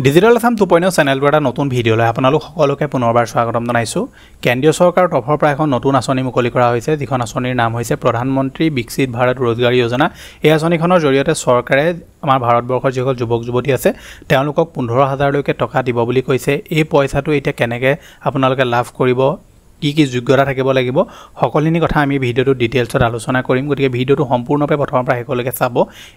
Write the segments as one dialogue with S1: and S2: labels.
S1: Digital Assam 2.0 চেনেলটো এটা নতুন ভিডিঅ' লৈ আপোনালোক সকলোকে পুনৰবাৰ স্বাগতম জনাইছো। কেন্দ্ৰীয় চৰকাৰৰ তৰফৰ পৰা এখন নতুন আঁচনি মুকলি কৰা হৈছে, যিখন আঁচনিৰ নাম হৈছে প্ৰধানমন্ত্ৰী বিকশিত ভাৰত ৰোজগাৰ যোজনা। এই আঁচনিখনৰ জৰিয়তে চৰকাৰে আমাৰ ভাৰতবৰ্ষৰ যিসকল যুৱক যুৱতী আছে তেওঁলোকক 15,000 লৈকে টকা দিব বুলি কৈছে। এই পইচাটো এতিয়া কেনেকৈ আপোনালোকে লাভ কৰিব, কি যোগ্যতা থাকিব লাগিব, সকলোখিনি কথা আমি ভিডিঅ'টো ডিটেইলছত আলোচনা কৰিম। গতিকে ভিডিঅ'টো সম্পূৰ্ণৰূপে প্ৰথমৰ পৰা শেষলৈকে চাব।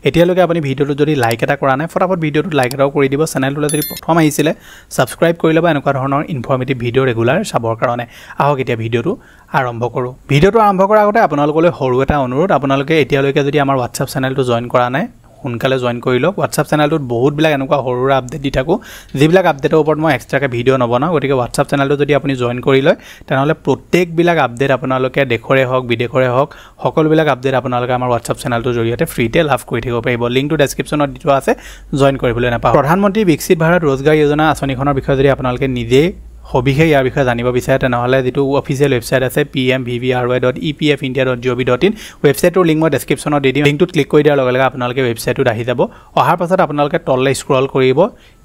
S1: এতিয়ালৈকে আপুনি ভিডিঅ'টো যদি লাইক এটা কৰা নাই, ফটাফট ভিডিঅ'টোত লাইক এটাও কৰি দিব। চেনেলটোলৈ যদি প্ৰথম আহিছিলে ছাবস্ক্ৰাইব কৰি ল'ব এনেকুৱা ধৰণৰ ইনফৰ্মেটিভ ভিডিঅ' ৰেগুলাৰ চাবৰ কাৰণে। আহক এতিয়া ভিডিঅ'টো আৰম্ভ কৰোঁ। ভিডিঅ'টো আৰম্ভ কৰাৰ আগতে আপোনালোকলৈ সৰু এটা অনুৰোধ, আপোনালোকে এতিয়ালৈকে যদি আমাৰ হোৱাটছআপ চেনেলটো জইন কৰা নাই সোনকালে জইন কৰি লওক। হোৱাটছআপ চেনেলটোত বহুতবিলাক এনেকুৱা সৰু সুৰা আপডেট দি থাকোঁ, যিবিলাক আপডেটৰ ওপৰত মই এক্সট্ৰাকৈ ভিডিঅ' নবনাওঁ। গতিকে হোৱাটছআপ চেনেলটো যদি আপুনি জইন কৰি লয় তেনেহ'লে প্ৰত্যেকবিলাক আপডেট আপোনালোকে দেশৰে হওক বিদেশৰে হওক সকলোবিলাক আপডেট আপোনালোকে আমাৰ হোৱাটছআপ চেনেলটোৰ জৰিয়তে ফ্ৰীতে লাভ কৰি থাকিব পাৰিব। লিংকটো ডেছক্ৰিপশ্যনত দি থোৱা আছে, জইন কৰিবলৈ নাপাওঁ। প্ৰধানমন্ত্ৰী বিকশিত ভাৰত ৰোজগাৰ যোজনা আঁচনিখনৰ বিষয়ে যদি আপোনালোকে নিজেই সবিশেষ ইয়াৰ বিষয়ে জানিব বিচাৰে তেনেহ'লে যিটো অফিচিয়েল ৱেবছাইট আছে pmvvry.epf.india.gov.in ৱেবছাইটটোৰ লিংক মই ডেছক্ৰিপশ্যনত দি দিম। লিংকটোত ক্লিক কৰি দিয়াৰ লগে লগে আপোনালোকে ৱেবছাইটটোত আহি যাব। অহাৰ পাছত আপোনালোকে তললৈ স্ক্ৰল কৰিব।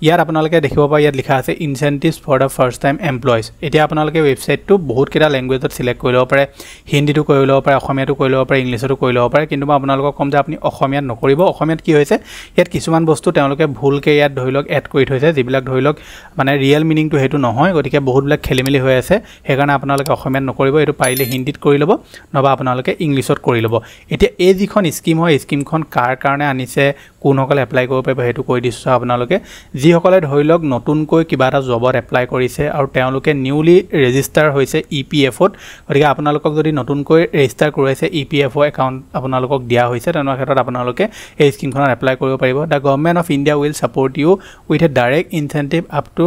S1: ইয়াত আপোনালোকে দেখিব পাৰে ইয়াত লিখা আছে incentives for the first time employees. এতিয়া আপোনালোকে ৱেবছাইটটো বহুতকেইটা লেংগুৱেজত চিলেক্ট কৰি ল'ব পাৰে, হিন্দীটো কৰি ল'ব পাৰে, অসমীয়াটো কৰি ল'ব পাৰে, ইংলিছতো কৰি ল'ব পাৰে। কিন্তু মই আপোনালোকক ক'ম যে আপুনি অসমীয়াত নকৰিব। অসমীয়াত কি হৈছে, ইয়াত কিছুমান বস্তু তেওঁলোকে ভুলকৈ ইয়াত ধৰি লওক এড কৰি থৈছে, যিবিলাক ধৰি লওক মানে ৰিয়েল মিনিংটো সেইটো নহয়। গতিকে বহুতবিলাক খেলিমেলি হৈ আছে, সেইকাৰণে আপোনালোকে অসমীয়াত নকৰিব। এইটো পাৰিলে হিন্দীত কৰি ল'ব, নহবা আপোনালোকে ইংলিছত কৰি ল'ব। এতিয়া এই যিখন স্কিম হয়, স্কিমখন কাৰ কাৰণে আনিছে, কোনসকলে এপ্লাই কৰিব পাৰিব সেইটো কৈ দিছোঁ আপোনালোকে। যিসকলে ধৰি লওক নতুনকৈ কিবা এটা জবত এপ্লাই কৰিছে আৰু তেওঁলোকে নিউলি ৰেজিষ্টাৰ হৈছে EPF-ত, গতিকে আপোনালোকক যদি নতুনকৈ ৰেজিষ্টাৰ কৰাইছে EPF একাউণ্ট আপোনালোকক দিয়া হৈছে, তেনেকুৱা ক্ষেত্ৰত আপোনালোকে এই স্কিমখনত এপ্লাই কৰিব পাৰিব। The government of India will support you with a direct incentive up to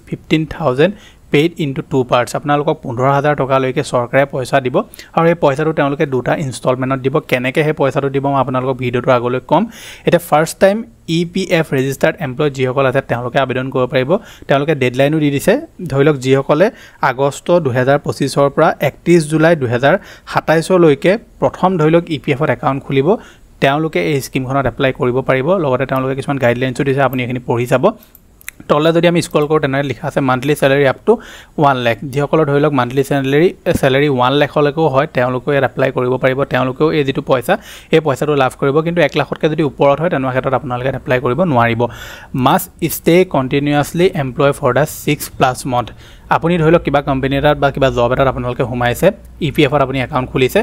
S1: ₹15,000 paid into 2 parts. আপোনালোকক 15,000 টকালৈকে চৰকাৰে পইচা দিব আৰু সেই পইচাটো তেওঁলোকে দুটা ইনষ্টলমেণ্টত দিব। কেনেকৈ সেই পইচাটো দিব মই আপোনালোকক ভিডিঅ'টো আগলৈ ক'ম। এতিয়া first time EPF registered employee যিসকল আছে তেওঁলোকে আবেদন কৰিব পাৰিব। তেওঁলোকে ডেডলাইনো দি দিছে, ধৰি লওক যিসকলে আগষ্ট 2025 পৰা 31 জুলাই 2027লৈকে প্ৰথম ধৰি লওক EPF-ত একাউণ্ট খুলিব, তেওঁলোকে এই স্কিমখনত এপ্লাই কৰিব পাৰিব। লগতে তেওঁলোকে কিছুমান গাইডলাইনছো দিছে, আপুনি এইখিনি পঢ়ি চাব। তললৈ যদি আমি স্ক্ৰল কৰোঁ তেনেহ'লে লিখা আছে monthly salary up to 1 lakh. যিসকলৰ ধৰি লওক মান্থলি চেলাৰী 1 লাখলৈকেও হয় তেওঁলোকেও ইয়াত এপ্লাই কৰিব পাৰিব। তেওঁলোকেও এই যিটো পইচা এই পইচাটো লাভ কৰিব। কিন্তু 1 লাখতকৈ যদি ওপৰত হয় তেনেকুৱা ক্ষেত্ৰত আপোনালোকে এপ্লাই কৰিব নোৱাৰিব। Must stay continuously employ for the 6+ month. আপুনি ধৰি লওক কিবা কোম্পানী এটাত বা কিবা জব এটাত আপোনালোকে সোমাইছে, EPF-ত আপুনি একাউণ্ট খুলিছে,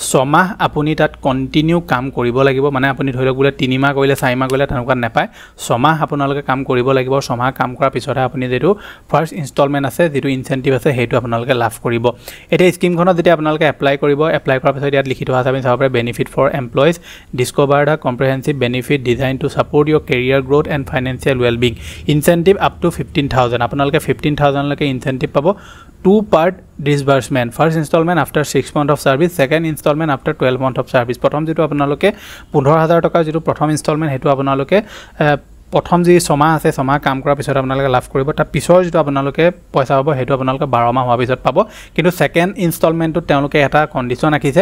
S1: 6 মাহ আপুনি তাত কণ্টিনিউ কাম কৰিব লাগিব। মানে আপুনি ধৰি লওক বোলে 3 মাহ কৰিলে 4 মাহ কৰিলে তেনেকুৱা নাপায়, 6 মাহ আপোনালোকে কাম কৰিব লাগিব। 6 মাহ কাম কৰাৰ পিছতহে আপুনি যিটো ফাৰ্ষ্ট ইনষ্টলমেণ্ট আছে, যিটো ইনচেণ্টিভ আছে, সেইটো আপোনালোকে লাভ কৰিব। এতিয়া স্কিমখনত যেতিয়া আপোনালোকে এপ্লাই কৰিব, এপ্লাই কৰাৰ পিছত ইয়াত লিখি থোৱা আছে, আপুনি চাব পাৰে benefit for employees, discover the comprehensive benefit design to support your career growth and financial wellbeing. Incentive up to 15,000। আপোনালোকে 15,000লৈকে ইনচেণ্টিভ পাব। 2 part disbursement, first instalment after 6 month of service, second instalment after 12 month of service. প্ৰথম যিটো আপোনালোকে 15,000 টকাৰ যিটো প্ৰথম instalment সেইটো আপোনালোকে প্ৰথম যি 6 মাহ আছে, 6 মাহ কাম কৰাৰ পিছত আপোনালোকে লাভ কৰিব। তাৰ পিছৰ যিটো আপোনালোকে পইচা পাব সেইটো আপোনালোকে 12 মাহ হোৱাৰ পিছত পাব। কিন্তু ছেকেণ্ড ইনষ্টলমেণ্টটোত তেওঁলোকে এটা কণ্ডিশ্যন ৰাখিছে,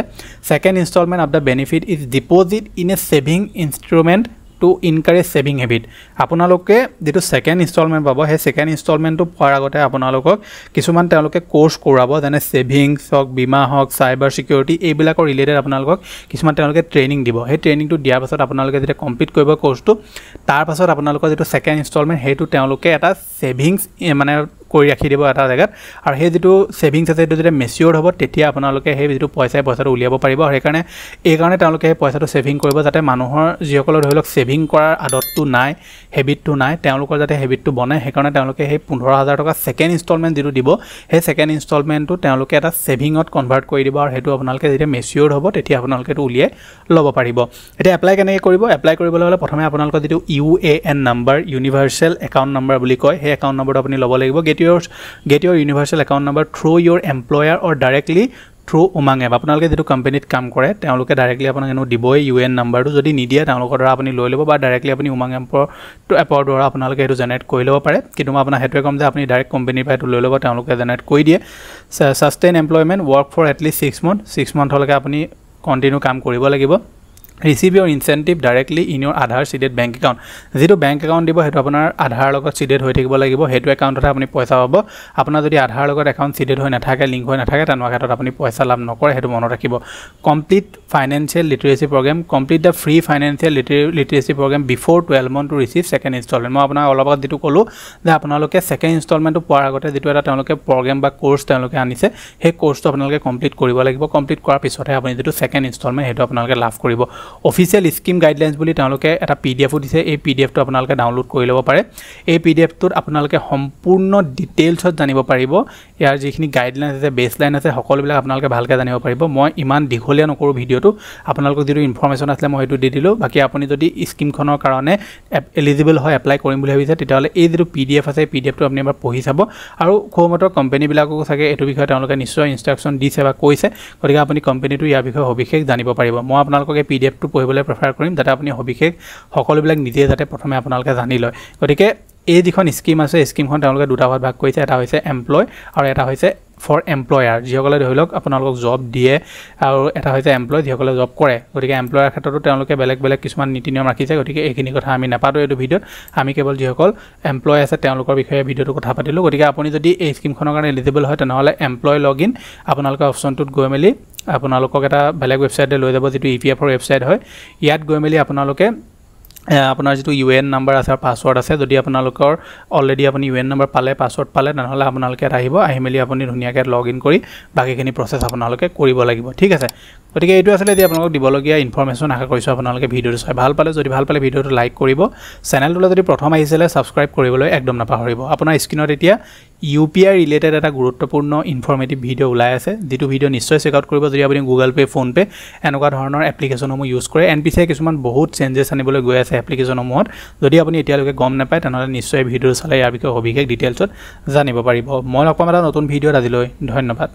S1: second instalment of the benefit is deposit in a saving instrument to encourage saving habit. আপোনালোকে যিটো ছেকেণ্ড ইনষ্টলমেণ্ট পাব, সেই ছেকেণ্ড ইনষ্টলমেণ্টটো পোৱাৰ আগতে আপোনালোকক কিছুমান তেওঁলোকে কোৰ্চ কৰাব, যেনে ছেভিংছ হওক, বীমা হওক, চাইবাৰ ছিকিউৰিটি, এইবিলাকৰ ৰিলেটেড আপোনালোকক কিছুমান তেওঁলোকে ট্ৰেইনিং দিব। সেই ট্ৰেইনিংটো দিয়াৰ পাছত আপোনালোকে যেতিয়া কমপ্লিট কৰিব কোৰ্চটো, তাৰপাছত আপোনালোকৰ যিটো ছেকেণ্ড ইনষ্টলমেণ্ট সেইটো তেওঁলোকে এটা ছেভিংছ মানে কৰি ৰাখি দিব এটা জেগাত। আৰু সেই যিটো ছেভিংছ আছে সেইটো যেতিয়া মেচিয়ৰ্ড হ'ব তেতিয়া আপোনালোকে সেই যিটো পইচাটো উলিয়াব পাৰিব। আৰু এইকাৰণে তেওঁলোকে সেই পইচাটো ছেভিং কৰিব, যাতে মানুহৰ যিসকলৰ ধৰি লওক ছেভিং কৰাৰ আদতটো নাই, হেবিটটো নাই, তেওঁলোকৰ যাতে হেবিটটো বনে। সেইকাৰণে তেওঁলোকে সেই 15,000 টকা ছেকেণ্ড ইনষ্টলমেণ্ট যিটো দিব, সেই ছেকেণ্ড ইনষ্টলমেণ্টটো তেওঁলোকে এটা ছেভিঙত কনভাৰ্ট কৰি দিব। আৰু সেইটো আপোনালোকে যেতিয়া মেচিয়ৰ্ড হ'ব তেতিয়া আপোনালোকে এইটো উলিয়াই ল'ব পাৰিব। এতিয়া এপ্লাই কেনেকৈ কৰিব? এপ্লাই কৰিবলৈ হ'লে প্ৰথমে আপোনালোকৰ যিটো UAN number, universal account number বুলি কয়, সেই একাউণ্ট নাম্বাৰটো আপুনি ল'ব লাগিব। Get your universal account number through your employer or directly through Umang app. আপোনালোকে যিটো কোম্পানীত কাম কৰে তেওঁলোকে ডাইৰেক্টলি আপোনাক এনেও দিবই UN নাম্বাৰটো। যদি নিদিয়ে তেওঁলোকৰ দ্বাৰা আপুনি লৈ ল'ব, বা ডাইৰেক্টলি আপুনি উমাং এপৰ দ্বাৰা আপোনালোকে সেইটো জেনেৰেট কৰি ল'ব পাৰে। কিন্তু মই আপোনাক সেইটোৱে ক'ম যে আপুনি ডাইৰেক্ট কোম্পানীৰ পৰা এইটো লৈ ল'ব, তেওঁলোকে জেনেৰেট কৰি দিয়ে। Sustain employment work for at least 6 month, 6 মান্থলৈকে আপুনি কণ্টিনিউ কাম কৰিব লাগিব। receive your incentive directly in your Aadhaar seeded bank account যেটো bank account দিব হেতু আপোনাৰ Aadhaar লগত seeded হৈ থাকিব লাগিব হেতু একাউণ্টত আপুনি পইচা পাব আপোনাৰ যদি Aadhaar লগত একাউণ্ট seeded হৈ নাথাকে লিংক হৈ নাথাকে তেনে ক্ষেত্ৰত আপুনি পইচা লাভ নকৰে হেতু মনত ৰাখিব complete financial literacy program complete the free financial literacy program before 12 month to receive second installment মই আপোনাক অলপ আগত দিটো কলো যে আপোনালোকে second installment পোৱাৰ আগতে যেটো এটা তেওঁলোকে program বা course তেওঁলোকে আনিছে হে কোৰ্সটো আপোনালোকে কমপ্লিট কৰিব লাগিব কমপ্লিট কৰাৰ পিছতহে আপুনি যেটো second installment হেতু আপোনালোকে লাভ কৰিব অফিচিয়েল স্কিম গাইডলাইন্স বুলি তেওঁলোকে এটা পিডিএফ দিছে এই পিডিএফটো আপোনালোকে ডাউনলোড কৰি ল'ব পাৰে এই পিডিএফটোত আপোনালোকে সম্পূৰ্ণ ডিটেইলছত জানিব পাৰিব ইয়াৰ যিখিনি গাইডলাইন্স আছে বেসলাইন আছে সকলোবিলাক আপোনালোকে ভালকৈ জানিব পাৰিব মই ইমান দীঘলীয়া নকৰো ভিডিওটো আপোনালোকক যেটো ইনফৰমেশন আছে মই হেতু দি দিলো বাকি আপুনি যদি স্কিমখনৰ কাৰণে এলিজিবল হয় এপ্লাই কৰিম বুলি ভাবিছে তেতিয়াহলে এই যেটো পিডিএফ আছে পিডিএফটো আপুনি এবাৰ পঢ়ি চাব আৰু খোমতৰ কোম্পানী বিলাকক থাকে এটো বিষয়ে তেওঁলোকে নিশ্চয় ইনস্ট্ৰাকচন দিছে বা কৈছে গতিকে আপুনি কোম্পানীটো ইয়াৰ বিষয়ে সবিশেষ জানিব পাৰিব মই আপোনালোকক এই পিডিএফটো পঢ়িবলৈ প্ৰেফাৰ কৰিম যাতে আপুনি সবিশেষ সকলোবিলাক নিজে যাতে প্ৰথমে আপোনালোকে জানি লয় গতিকে এই যিখন স্কিম আছে স্কিমখন তেওঁলোকে দুটা ভাগ কৰিছে এটা হৈছে এমপ্লয় আৰু এটা হৈছে for employer যিসকলে ধৰিলক আপোনালোকক জব দিয়ে আৰু এটা হৈছে এমপ্লয় যিসকলে জব কৰে গতিকে এমপ্লয়াৰ ক্ষেত্ৰতো তেওঁলোকে বেলেগ বেলেগ কিছুমান নীতি নিয়ম ৰাখিছে গতিকে এইখিনি কথা আমি নাপাতো এই ভিডিওত আমি কেৱল যিসকল এমপ্লয় আছে তেওঁলোকৰ বিষয়ে ভিডিওটো কথা পাতিলো গতিকে আপুনি যদি এই স্কিমখনৰ কাৰণে এলিজিবল হয় তেনেহলে এমপ্লয় লগইন আপোনালোকৰ অপচনটোত গৈ মেলি আপোনালোকক এটা বেলেগ ৱেবছাইটে লৈ যাব যেটো ইপিএফৰ ৱেবছাইট হয় ইয়াত গৈ মেলি আপোনালোকে আপোনাৰ যেটো ইউএন নম্বৰ আছে পাসওয়াৰ্ড আছে যদি আপোনালোকৰ অলৰেডি আপুনি ইউএন নম্বৰ পালে পাসওয়াৰ্ড পালে নহলে আপোনালোকে আহিব আহিমেলি আপুনি ধুনিয়াকৈ লগইন কৰি বাকিখিনি প্ৰসেস আপোনালোকে কৰিব লাগিব ঠিক আছে গতিকে এইটো আসলে যে আপোনালোকক দিবলগীয়া ইনফৰমেশন আশা কৰিছো আপোনালোকে ভিডিওটো চাই ভাল পালে যদি ভাল পালে ভিডিওটো লাইক কৰিব চেনেলটো যদি প্ৰথম আহিছিলে সাবস্ক্ৰাইব কৰিবলৈ একদম নাপাহৰিব আপোনাৰ স্ক্ৰিনত এতিয়া ইউপিআই ৰিলেটেড এটা গুৰুত্বপূৰ্ণ ইনফৰমেটিভ ভিডিও ওলাই আছে যেটো ভিডিও নিশ্চয় চেক আউট কৰিব যদি আপুনি গুগল পে ফোন পে এনেকুৱা ধৰণৰ এপ্লিকেশনসমূহ ইউজ কৰে এনপিসিআই কিছুমান বহুত চেঞ্জেছ আনিবলৈ গৈ আছে এপ্লিকেশনসমূহত যদি আপুনি এতিয়ালৈকে গম নাপায় তেনেহলে নিশ্চয় ভিডিও চালে ইয়াৰ বিষয়ে সবিশেষ ডিটেইলছত জানিব পাৰিব মই অকমাৰা নতুন ভিডিওত আজিলৈ ধন্যবাদ